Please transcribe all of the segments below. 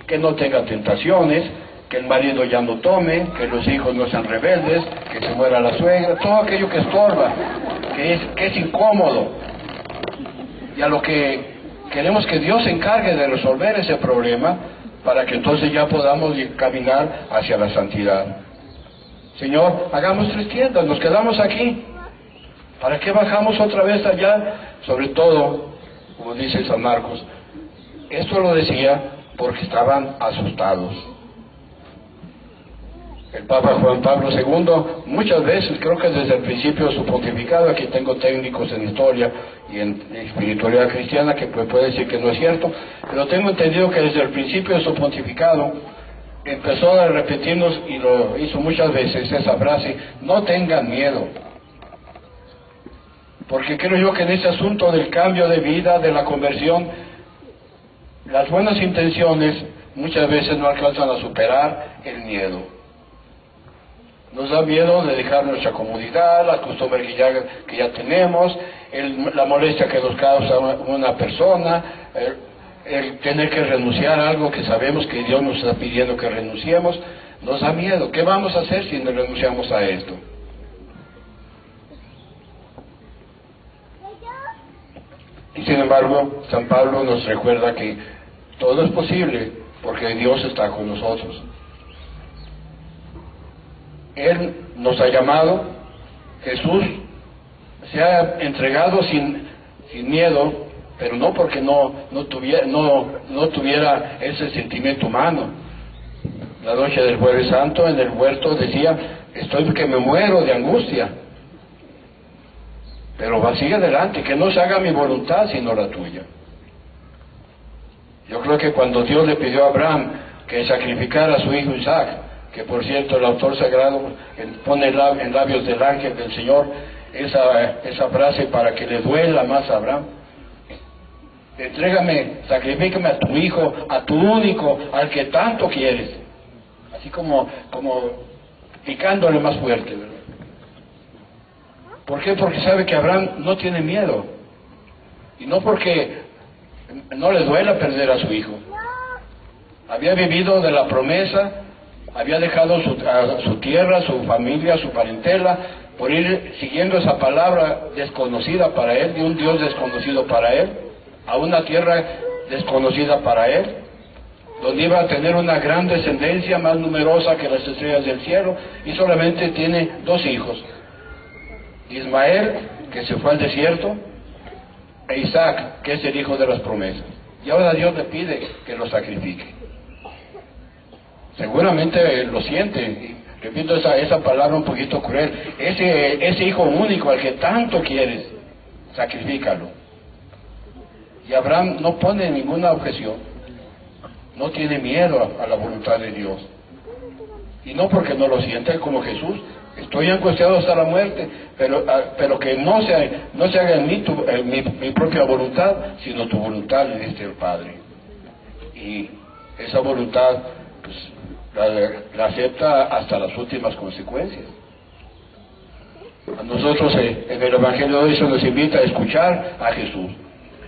que no tenga tentaciones, que el marido ya no tome, que los hijos no sean rebeldes, que se muera la suegra, todo aquello que estorba, que es incómodo. Y a lo que queremos que Dios se encargue de resolver ese problema, para que entonces ya podamos caminar hacia la santidad. Señor, hagamos 3 tiendas, nos quedamos aquí. ¿Para qué bajamos otra vez allá? Sobre todo, como dice San Marcos, esto lo decía porque estaban asustados. El Papa Juan Pablo II, muchas veces, creo que desde el principio de su pontificado, aquí tengo técnicos en historia y en espiritualidad cristiana que puede decir que no es cierto, pero tengo entendido que desde el principio de su pontificado empezó a repetirnos, y lo hizo muchas veces, esa frase: no tengan miedo. Porque creo yo que en ese asunto del cambio de vida, de la conversión, las buenas intenciones muchas veces no alcanzan a superar el miedo. Nos da miedo de dejar nuestra comodidad, las costumbres que ya tenemos, la molestia que nos causa una persona, el tener que renunciar a algo que sabemos que Dios nos está pidiendo que renunciemos. Nos da miedo. ¿Qué vamos a hacer si no renunciamos a esto? Y sin embargo, San Pablo nos recuerda que todo es posible porque Dios está con nosotros. Él nos ha llamado, Jesús se ha entregado sin miedo, pero no porque no tuviera ese sentimiento humano. La noche del Jueves Santo en el huerto decía: estoy que me muero de angustia, pero sigue adelante, que no se haga mi voluntad sino la tuya. Yo creo que cuando Dios le pidió a Abraham que sacrificara a su hijo Isaac, que por cierto el autor sagrado pone en labios del ángel del Señor esa frase para que le duela más a Abraham: entrégame, sacrifícame a tu hijo, a tu único, al que tanto quieres. Así como picándole más fuerte, ¿verdad? ¿Por qué? Porque sabe que Abraham no tiene miedo, y no porque no le duela perder a su hijo. Había vivido de la promesa, había dejado su tierra, su familia, su parentela, por ir siguiendo esa palabra desconocida para él, de un Dios desconocido para él, a una tierra desconocida para él, donde iba a tener una gran descendencia, más numerosa que las estrellas del cielo, y solamente tiene 2 hijos: Ismael, que se fue al desierto, e Isaac, que es el hijo de las promesas. Y ahora Dios le pide que lo sacrifique. Seguramente lo siente, y repito esa palabra un poquito cruel: ese hijo único al que tanto quieres, sacrifícalo. Y Abraham no pone ninguna objeción, no tiene miedo a la voluntad de Dios, y no porque no lo siente, como Jesús: estoy angustiado hasta la muerte, pero que no se haga en mí mi propia voluntad, sino tu voluntad, le dice el Padre. Y esa voluntad, pues, la acepta hasta las últimas consecuencias. A nosotros en el Evangelio de hoy se nos invita a escuchar a Jesús.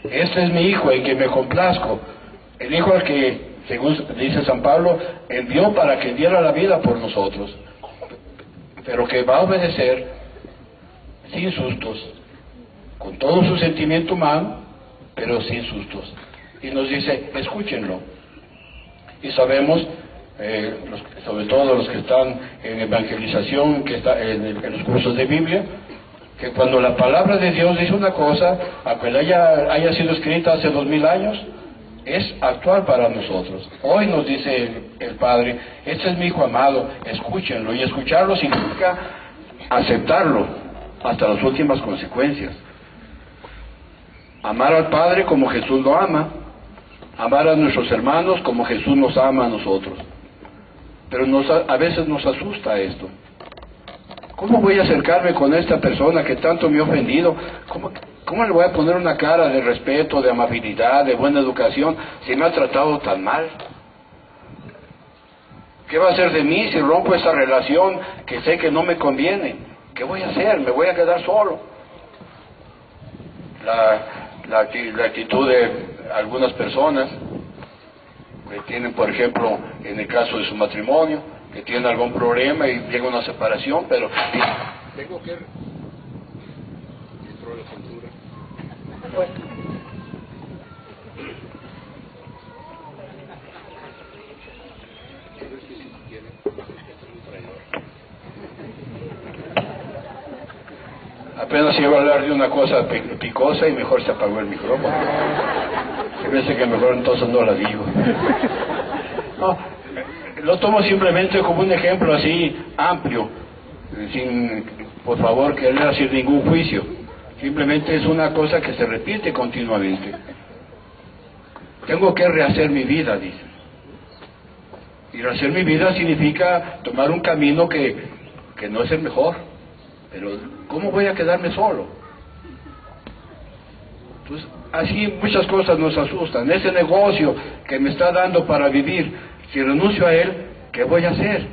Este es mi Hijo en quien me complazco, el Hijo al que, según dice San Pablo, envió para que diera la vida por nosotros, pero que va a obedecer sin sustos, con todo su sentimiento humano, pero sin sustos. Y nos dice: escúchenlo. Y sabemos, sobre todo los que están en evangelización, que está en los cursos de Biblia, que cuando la palabra de Dios dice una cosa, aunque haya sido escrita hace 2000 años, es actual para nosotros. Hoy nos dice el Padre: este es mi Hijo amado, escúchenlo. Y escucharlo significa aceptarlo hasta las últimas consecuencias. Amar al Padre como Jesús lo ama, amar a nuestros hermanos como Jesús nos ama a nosotros. Pero a veces nos asusta esto. ¿Cómo voy a acercarme con esta persona que tanto me ha ofendido? ¿Cómo le voy a poner una cara de respeto, de amabilidad, de buena educación, si me ha tratado tan mal? ¿Qué va a hacer de mí si rompo esa relación que sé que no me conviene? ¿Qué voy a hacer? ¿Me voy a quedar solo? La actitud de algunas personas que tienen, por ejemplo, en el caso de su matrimonio, que tienen algún problema y llega una separación, pero tengo que la cintura. Apenas iba a hablar de una cosa picosa y mejor se apagó el micrófono. Se me dice que mejor entonces no la digo. No, lo tomo simplemente como un ejemplo así amplio, sin, por favor, querer hacer ningún juicio. Simplemente es una cosa que se repite continuamente. Tengo que rehacer mi vida, dice. Y rehacer mi vida significa tomar un camino que no es el mejor. Pero, ¿cómo voy a quedarme solo? Entonces, así muchas cosas nos asustan. Ese negocio que me está dando para vivir, si renuncio a él, ¿qué voy a hacer?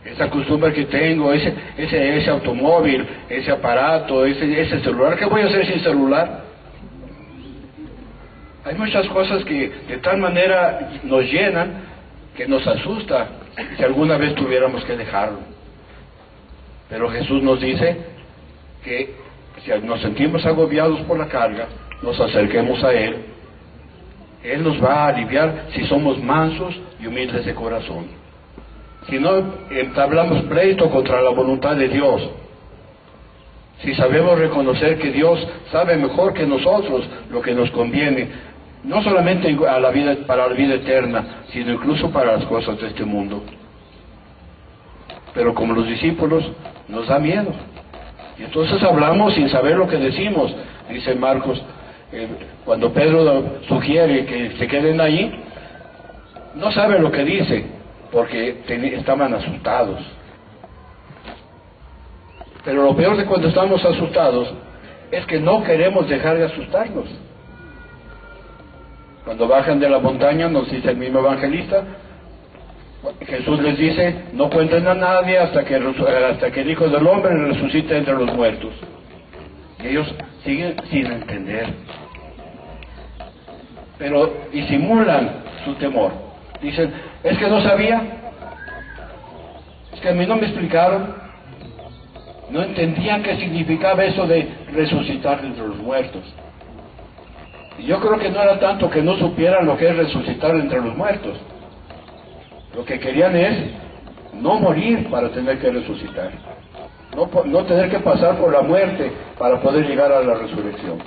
Esa costumbre que tengo, ese automóvil, ese aparato, ese celular, ¿qué voy a hacer sin celular? Hay muchas cosas que de tal manera nos llenan que nos asusta si alguna vez tuviéramos que dejarlo. Pero Jesús nos dice que si nos sentimos agobiados por la carga, nos acerquemos a Él. Él nos va a aliviar si somos mansos y humildes de corazón. Si no entablamos pleito contra la voluntad de Dios, si sabemos reconocer que Dios sabe mejor que nosotros lo que nos conviene, no solamente para la vida eterna, sino incluso para las cosas de este mundo. Pero como los discípulos, nos da miedo. Y entonces hablamos sin saber lo que decimos. Dice Marcos, cuando Pedro sugiere que se queden allí, no sabe lo que dice, porque estaban asustados. Pero lo peor de cuando estamos asustados es que no queremos dejar de asustarnos. Cuando bajan de la montaña, nos dice el mismo evangelista, Jesús les dice, no cuenten a nadie hasta que el Hijo del Hombre resucite entre los muertos. Y ellos siguen sin entender. Pero disimulan su temor. Dicen, es que no sabía, es que a mí no me explicaron, no entendían qué significaba eso de resucitar entre los muertos. Y yo creo que no era tanto que no supieran lo que es resucitar entre los muertos. Lo que querían es no morir para tener que resucitar, no tener que pasar por la muerte para poder llegar a la resurrección.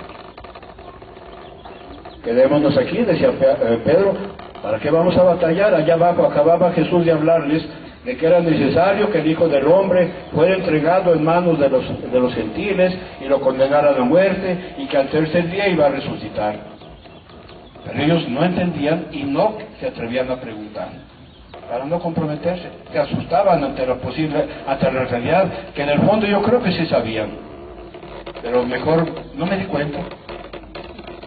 Quedémonos aquí, decía Pedro, ¿para qué vamos a batallar? Allá abajo acababa Jesús de hablarles de que era necesario que el Hijo del Hombre fuera entregado en manos de los gentiles y lo condenaran a muerte, y que al tercer día iba a resucitar. Pero ellos no entendían y no se atrevían a preguntar, para no comprometerse. Se asustaban ante la realidad, que en el fondo yo creo que sí sabían, pero mejor no me di cuenta.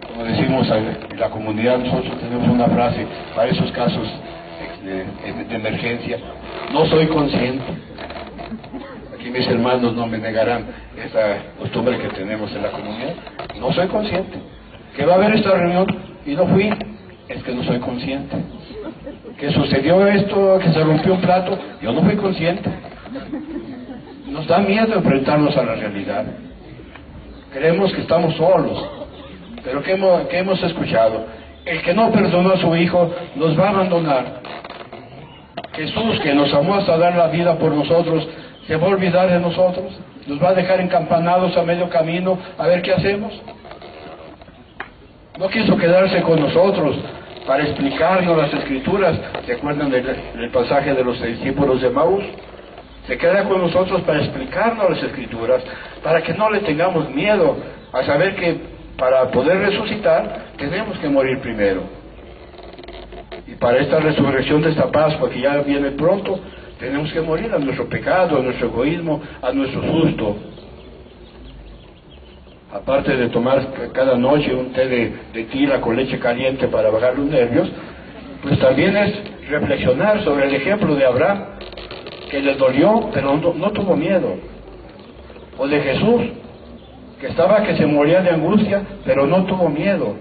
Como decimos en la comunidad, nosotros tenemos una frase para esos casos de emergencia: no soy consciente. Aquí mis hermanos no me negarán esa costumbre que tenemos en la comunidad. No soy consciente que va a haber esta reunión y no fui, es que no soy consciente. Que sucedió esto, que se rompió un plato, yo no fui consciente. Nos da miedo enfrentarnos a la realidad. Creemos que estamos solos. Pero ¿qué hemos escuchado? El que no perdonó a su hijo nos va a abandonar. Jesús, que nos amó hasta dar la vida por nosotros, ¿se va a olvidar de nosotros? ¿Nos va a dejar encampanados a medio camino a ver qué hacemos? No quiso quedarse con nosotros para explicarnos las Escrituras. ¿Se acuerdan del pasaje de los discípulos de Maús? Se queda con nosotros para explicarnos las Escrituras, para que no le tengamos miedo a saber que para poder resucitar tenemos que morir primero. Y para esta resurrección de esta Pascua que ya viene pronto, tenemos que morir a nuestro pecado, a nuestro egoísmo, a nuestro susto. Aparte de tomar cada noche un té de tila con leche caliente para bajar los nervios, pues también es reflexionar sobre el ejemplo de Abraham, que le dolió, pero no tuvo miedo. O de Jesús, que se moría de angustia, pero no tuvo miedo.